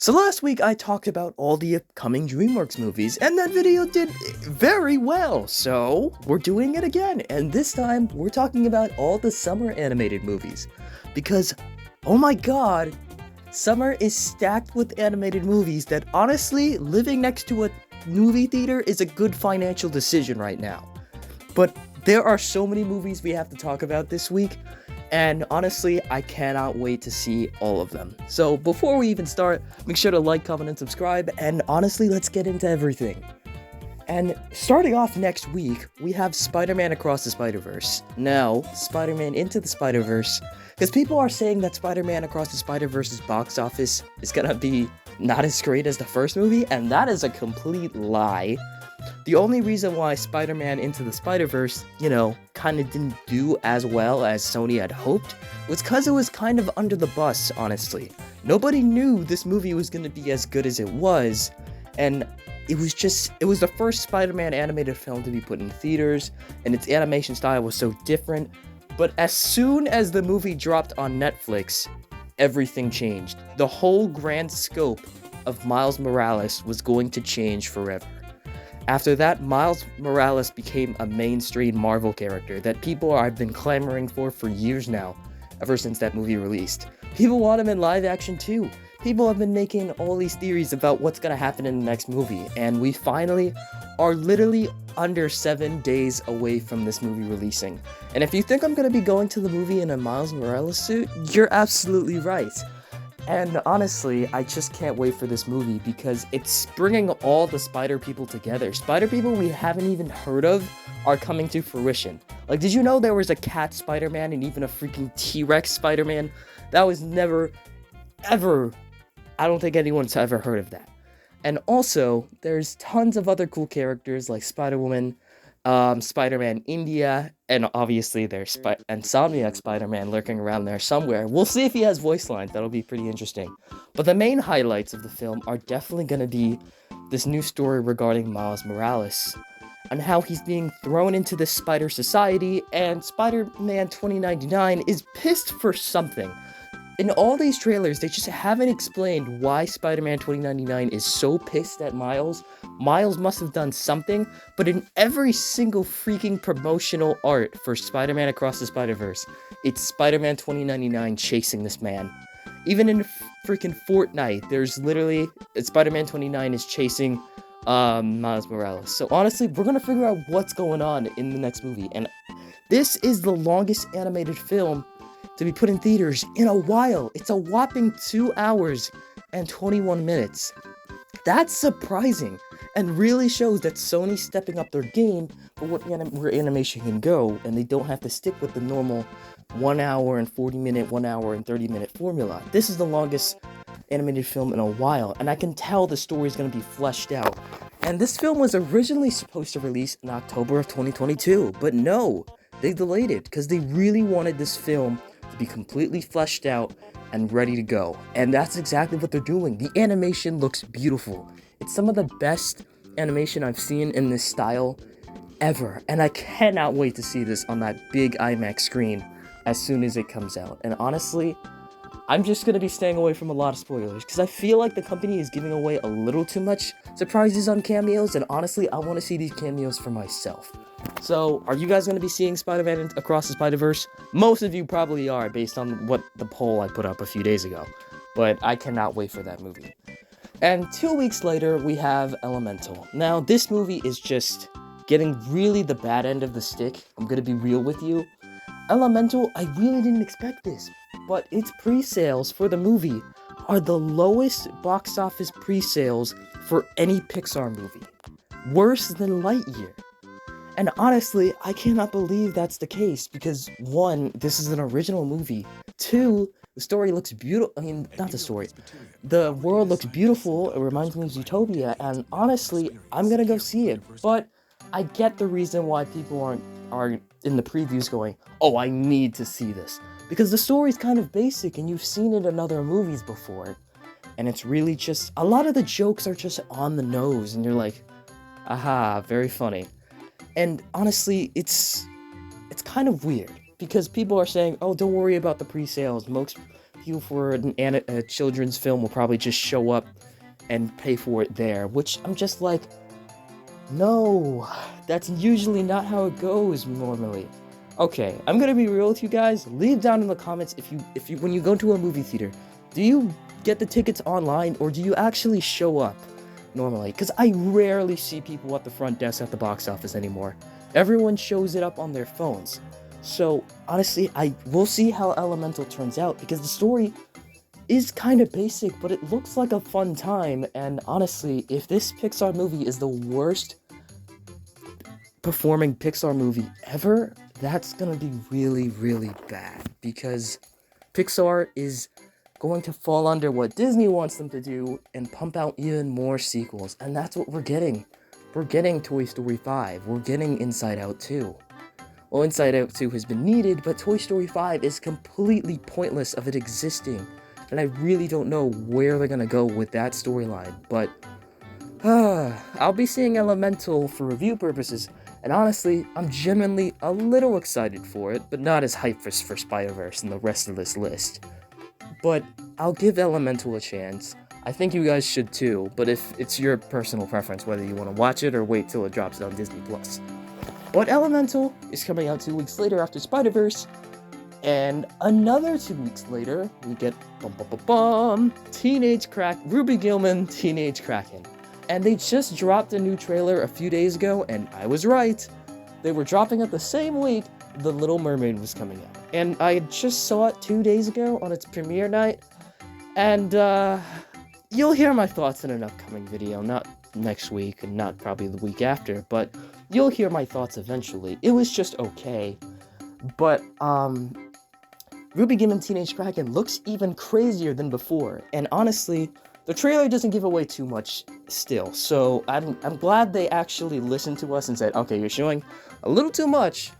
So last week I talked about all the upcoming DreamWorks movies, and that video did very well, so we're doing it again, and this time we're talking about all the summer animated movies. Because, oh my god, summer is stacked with animated movies that honestly, living next to a movie theater is a good financial decision right now. But there are so many movies we have to talk about this week, and honestly, I cannot wait to see all of them. So before we even start, make sure to like, comment, and subscribe, and honestly, let's get into everything. And starting off next week, we have Spider-Man Across the Spider-Verse. Now, Spider-Man Into the Spider-Verse, because people are saying that Spider-Man Across the Spider-Verse's box office is gonna be not as great as the first movie, and that is a complete lie. The only reason why Spider-Man Into the Spider-Verse, kind of didn't do as well as Sony had hoped was because it was kind of under the bus, honestly. Nobody knew this movie was going to be as good as it was, and it was the first Spider-Man animated film to be put in theaters, and its animation style was so different. But as soon as the movie dropped on Netflix, everything changed. The whole grand scope of Miles Morales was going to change forever. After that, Miles Morales became a mainstream Marvel character that people have been clamoring for years now, ever since that movie released. People want him in live action too. People have been making all these theories about what's gonna happen in the next movie, and we finally are literally under 7 days away from this movie releasing. And if you think I'm gonna be going to the movie in a Miles Morales suit, you're absolutely right. And honestly, I just can't wait for this movie because it's bringing all the Spider people together. Spider people we haven't even heard of are coming to fruition. Like, did you know there was a cat Spider-Man and even a freaking T-Rex Spider-Man? That was never, ever, I don't think anyone's ever heard of that. And also, there's tons of other cool characters like Spider-Woman, Spider-Man India, and obviously there's Insomniac Spider-Man lurking around there somewhere. We'll see if he has voice lines, that'll be pretty interesting. But the main highlights of the film are definitely going to be this new story regarding Miles Morales, and how he's being thrown into this spider society, and Spider-Man 2099 is pissed for something. In all these trailers, they just haven't explained why Spider-Man 2099 is so pissed at Miles. Miles must have done something, but in every single freaking promotional art for Spider-Man Across the Spider-Verse, it's Spider-Man 2099 chasing this man. Even in freaking Fortnite, there's literally, Spider-Man 29 is chasing Miles Morales. So honestly, we're gonna figure out what's going on in the next movie, and this is the longest animated film to be put in theaters in a while. It's a whopping 2 hours and 21 minutes. That's surprising, and really shows that Sony's stepping up their game for where animation can go, and they don't have to stick with the normal 1 hour and 40 minute, 1 hour and 30 minute formula. This is the longest animated film in a while, and I can tell the story is going to be fleshed out. And this film was originally supposed to release in October of 2022, but no, they delayed it because they really wanted this film to be completely fleshed out and ready to go. And that's exactly what they're doing. The animation looks beautiful. It's some of the best animation I've seen in this style ever. And I cannot wait to see this on that big IMAX screen as soon as it comes out. And honestly, I'm just going to be staying away from a lot of spoilers because I feel like the company is giving away a little too much surprises on cameos. And honestly, I want to see these cameos for myself. So, are you guys going to be seeing Spider-Man Across the Spider-Verse? Most of you probably are, based on what the poll I put up a few days ago. But I cannot wait for that movie. And 2 weeks later, we have Elemental. Now, this movie is just getting really the bad end of the stick. I'm going to be real with you. Elemental, I really didn't expect this. But its pre-sales for the movie are the lowest box office pre-sales for any Pixar movie. Worse than Lightyear. And honestly, I cannot believe that's the case because 1, this is an original movie. 2, the story looks beautiful. I mean, not the story. The world looks beautiful. It reminds me of Zootopia. And honestly, I'm gonna go see it. But I get the reason why people are in the previews going, oh, I need to see this. Because the story's kind of basic and you've seen it in other movies before. And it's really just, a lot of the jokes are just on the nose. And you're like, aha, very funny. And honestly, it's kind of weird because people are saying, oh, don't worry about the pre-sales. Most people for a children's film will probably just show up and pay for it there, which I'm just like, no, that's usually not how it goes normally. Okay, I'm gonna be real with you guys. Leave down in the comments if you when you go to a movie theater, do you get the tickets online or do you actually show up normally? Because I rarely see people at the front desk at the box office anymore. Everyone shows it up on their phones. So honestly, we'll see how Elemental turns out, because the story is kind of basic, but it looks like a fun time. And honestly, if this Pixar movie is the worst performing Pixar movie ever, that's gonna be really, really bad, because Pixar is going to fall under what Disney wants them to do and pump out even more sequels, and that's what we're getting. We're getting Toy Story 5, we're getting Inside Out 2. Well, Inside Out 2 has been needed, but Toy Story 5 is completely pointless of it existing, and I really don't know where they're gonna go with that storyline, but I'll be seeing Elemental for review purposes, and honestly, I'm genuinely a little excited for it, but not as hyped for Spiderverse and the rest of this list. But I'll give Elemental a chance. I think you guys should too, but if it's your personal preference whether you want to watch it or wait till it drops on Disney+. But Elemental is coming out 2 weeks later after Spiderverse, and another 2 weeks later, we get Ruby Gilman, Teenage Kraken. And they just dropped a new trailer a few days ago, and I was right. They were dropping it the same week The Little Mermaid was coming out. And I just saw it 2 days ago on its premiere night, and you'll hear my thoughts in an upcoming video, not next week and not probably the week after, but you'll hear my thoughts eventually. It was just okay, but Ruby Gilman Teenage Kraken looks even crazier than before, and honestly, the trailer doesn't give away too much still, so I'm glad they actually listened to us and said, okay, you're showing a little too much.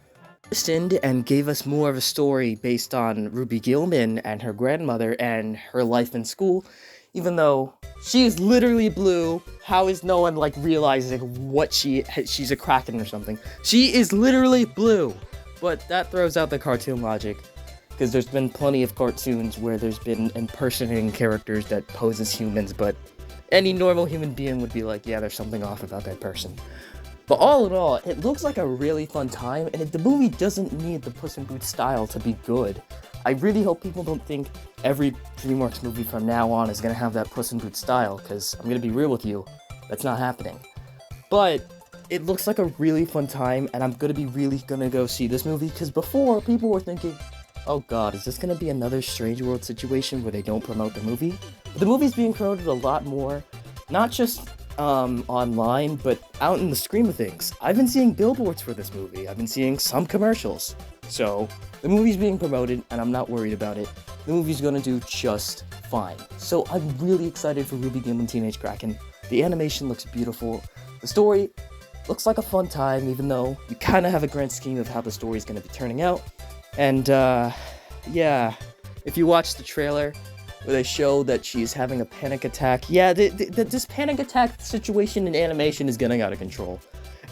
Listened and gave us more of a story based on Ruby Gilman and her grandmother and her life in school, even though she is literally blue. How is no one realizing what she's a Kraken or something? She is literally blue, but that throws out the cartoon logic, because there's been plenty of cartoons where there's been impersonating characters that pose as humans, but any normal human being would be like, yeah, there's something off about that person. But all in all, it looks like a really fun time, and the movie doesn't need the Puss in Boots style to be good. I really hope people don't think every DreamWorks movie from now on is going to have that Puss in Boots style, because I'm going to be real with you, that's not happening. But it looks like a really fun time, and I'm going to be really going to go see this movie, because before, people were thinking, oh god, is this going to be another Strange World situation where they don't promote the movie? But the movie's being promoted a lot more, not just online, but out in the screen of things. I've been seeing billboards for this movie, I've been seeing some commercials. So, the movie's being promoted, and I'm not worried about it. The movie's gonna do just fine. So I'm really excited for Ruby Gilman Teenage Kraken. The animation looks beautiful. The story looks like a fun time, even though you kind of have a grand scheme of how the story's gonna be turning out. And, yeah, if you watch the trailer, where they show that she's having a panic attack, yeah, this panic attack situation in animation is getting out of control.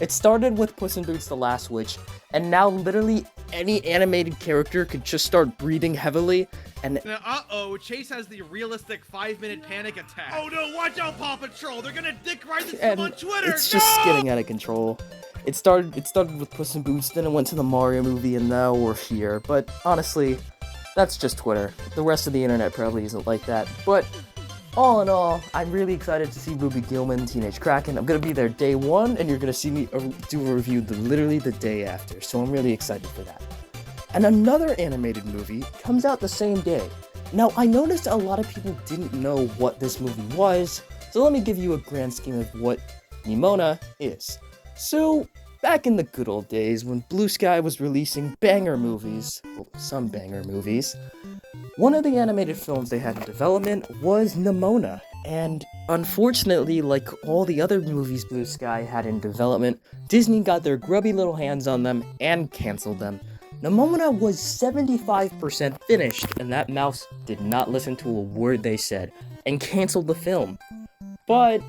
It started with Puss in Boots: The Last Witch, and now literally any animated character could just start breathing heavily, and uh-oh, Chase has the realistic 5-minute panic attack. Oh no, watch out, Paw Patrol, they're gonna dick ride this on Twitter. It's just getting out of control. It started with Puss in Boots, then it went to the Mario movie, and now we're here. But honestly, that's just Twitter. The rest of the internet probably isn't like that. But all in all, I'm really excited to see Ruby Gilman Teenage Kraken. I'm gonna be there day one, and you're gonna see me do a review literally the day after. So I'm really excited for that. And another animated movie comes out the same day. Now, I noticed a lot of people didn't know what this movie was, so let me give you a grand scheme of what Nimona is. So, back in the good old days when Blue Sky was releasing banger movies, well, some banger movies, one of the animated films they had in development was Nimona, and unfortunately, like all the other movies Blue Sky had in development, Disney got their grubby little hands on them and canceled them. Nimona was 75% finished, and that mouse did not listen to a word they said, and canceled the film. But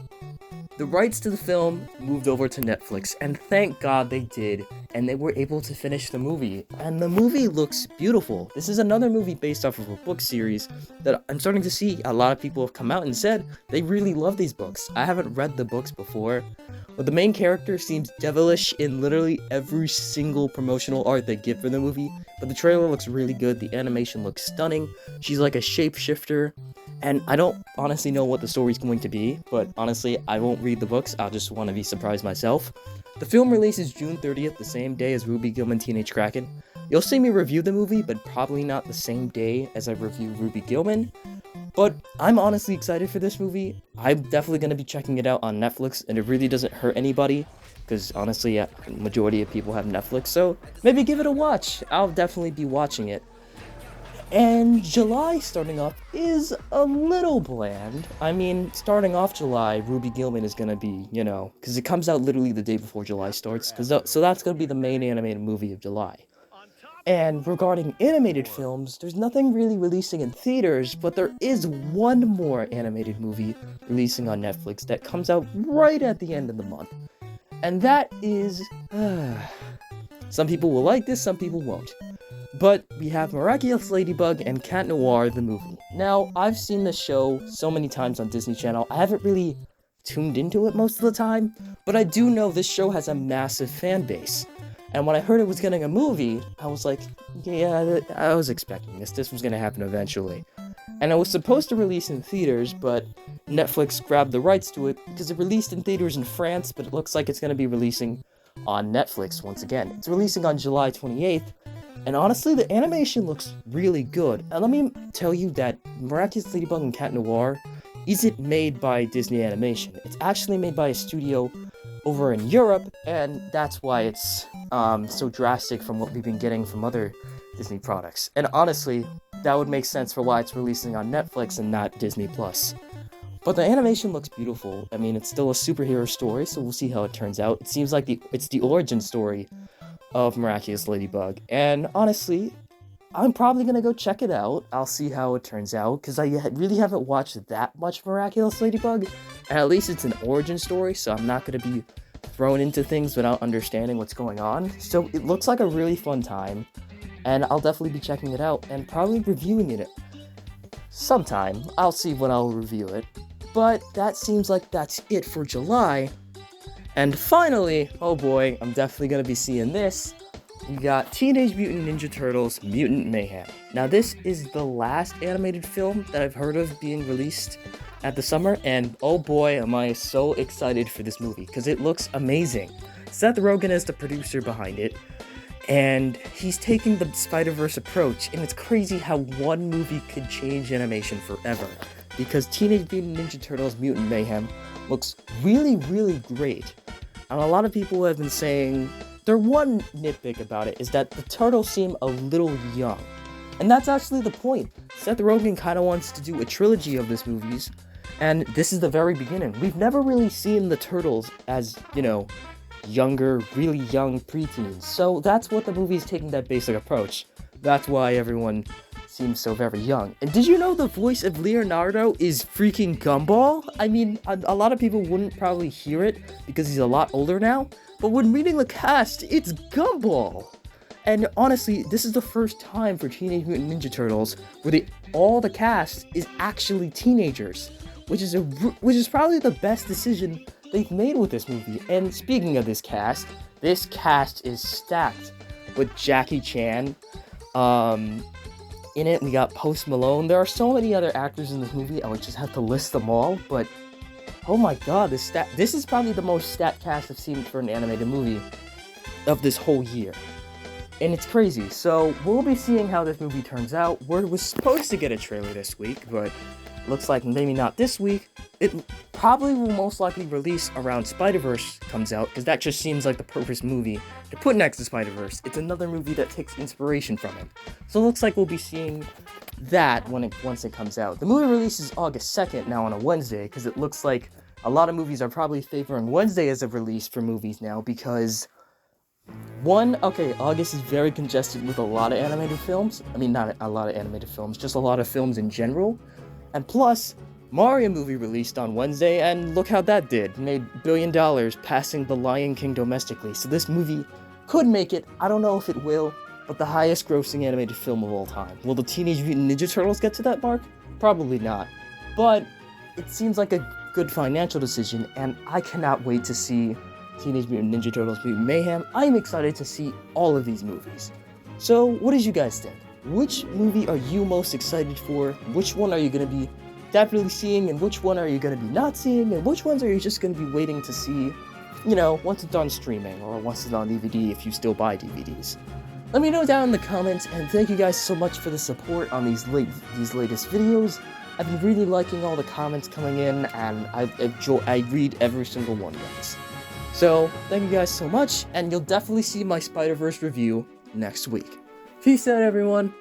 The rights to the film moved over to Netflix, and thank God they did, and they were able to finish the movie. And the movie looks beautiful. This is another movie based off of a book series that I'm starting to see a lot of people have come out and said they really love these books. I haven't read the books before, but the main character seems devilish in literally every single promotional art they give for the movie. But the trailer looks really good, the animation looks stunning, she's like a shapeshifter. And I don't honestly know what the story's going to be, but honestly, I won't read the books, I'll just want to be surprised myself. The film releases June 30th, the same day as Ruby Gilman Teenage Kraken. You'll see me review the movie, but probably not the same day as I review Ruby Gilman. But I'm honestly excited for this movie. I'm definitely going to be checking it out on Netflix, and it really doesn't hurt anybody, because honestly, the majority of people have Netflix, so maybe give it a watch. I'll definitely be watching it. And July starting off is a little bland. I mean, starting off July, Ruby Gilman is gonna be, because it comes out literally the day before July starts, so that's gonna be the main animated movie of July. And regarding animated films, there's nothing really releasing in theaters, but there is one more animated movie releasing on Netflix that comes out right at the end of the month. And that is... some people will like this, some people won't. But we have Miraculous Ladybug and Cat Noir, the movie. Now, I've seen this show so many times on Disney Channel, I haven't really tuned into it most of the time, but I do know this show has a massive fan base. And when I heard it was getting a movie, I was like, yeah, I was expecting this. This was going to happen eventually. And it was supposed to release in theaters, but Netflix grabbed the rights to it because it released in theaters in France, but it looks like it's going to be releasing on Netflix once again. It's releasing on July 28th. And honestly, the animation looks really good. And let me tell you that Miraculous Ladybug and Cat Noir isn't made by Disney Animation. It's actually made by a studio over in Europe, and that's why it's so drastic from what we've been getting from other Disney products. And honestly, that would make sense for why it's releasing on Netflix and not Disney+. But the animation looks beautiful. I mean, it's still a superhero story, so we'll see how it turns out. It seems like it's the origin story of Miraculous Ladybug, and honestly, I'm probably gonna go check it out. I'll see how it turns out, because I really haven't watched that much Miraculous Ladybug, and at least it's an origin story, so I'm not gonna be thrown into things without understanding what's going on. So it looks like a really fun time, and I'll definitely be checking it out, and probably reviewing it sometime. I'll see when I'll review it, but that seems like that's it for July. And finally, oh boy, I'm definitely going to be seeing this. We got Teenage Mutant Ninja Turtles Mutant Mayhem. Now this is the last animated film that I've heard of being released at the summer, and oh boy, am I so excited for this movie, because it looks amazing. Seth Rogen is the producer behind it, and he's taking the Spiderverse approach, and it's crazy how one movie could change animation forever, because Teenage Mutant Ninja Turtles Mutant Mayhem looks really, really great. And a lot of people have been saying their one nitpick about it is that the turtles seem a little young. And that's actually the point. Seth Rogen kind of wants to do a trilogy of these movies, and this is the very beginning. We've never really seen the turtles as, younger, really young preteens. So that's what the movie is taking, that basic approach. That's why everyone seems so very young. And did you know the voice of Leonardo is freaking Gumball? I mean, a lot of people wouldn't probably hear it because he's a lot older now, but when reading the cast, it's Gumball! And honestly, this is the first time for Teenage Mutant Ninja Turtles where all the cast is actually teenagers, which is probably the best decision they've made with this movie. And speaking of this cast is stacked with Jackie Chan. In it, we got Post Malone. There are so many other actors in this movie, I would just have to list them all, but oh my god, this is probably the most stacked cast I've seen for an animated movie of this whole year. And it's crazy. So we'll be seeing how this movie turns out. We're supposed to get a trailer this week, but looks like maybe not this week. It probably will most likely release around Spiderverse comes out, because that just seems like the perfect movie to put next to Spiderverse. It's another movie that takes inspiration from it. So it looks like we'll be seeing that once it comes out. The movie releases August 2nd now on a Wednesday, because it looks like a lot of movies are probably favoring Wednesday as a release for movies now, because August is very congested with a lot of animated films. I mean, not a lot of animated films, just a lot of films in general. And plus, Mario movie released on Wednesday, and look how that did. Made $1 billion, passing The Lion King domestically. So this movie could make it, I don't know if it will, but the highest grossing animated film of all time. Will the Teenage Mutant Ninja Turtles get to that mark? Probably not. But it seems like a good financial decision, and I cannot wait to see Teenage Mutant Ninja Turtles Mutant Mayhem. I'm excited to see all of these movies. So, what did you guys think? Which movie are you most excited for? Which one are you going to be definitely seeing, and which one are you going to be not seeing, and which ones are you just going to be waiting to see, you know, once it's on streaming, or once it's on DVD if you still buy DVDs? Let me know down in the comments, and thank you guys so much for the support on these latest videos. I've been really liking all the comments coming in, and I read every single one of those. So, thank you guys so much, and you'll definitely see my Spider-Verse review next week. Peace out, everyone!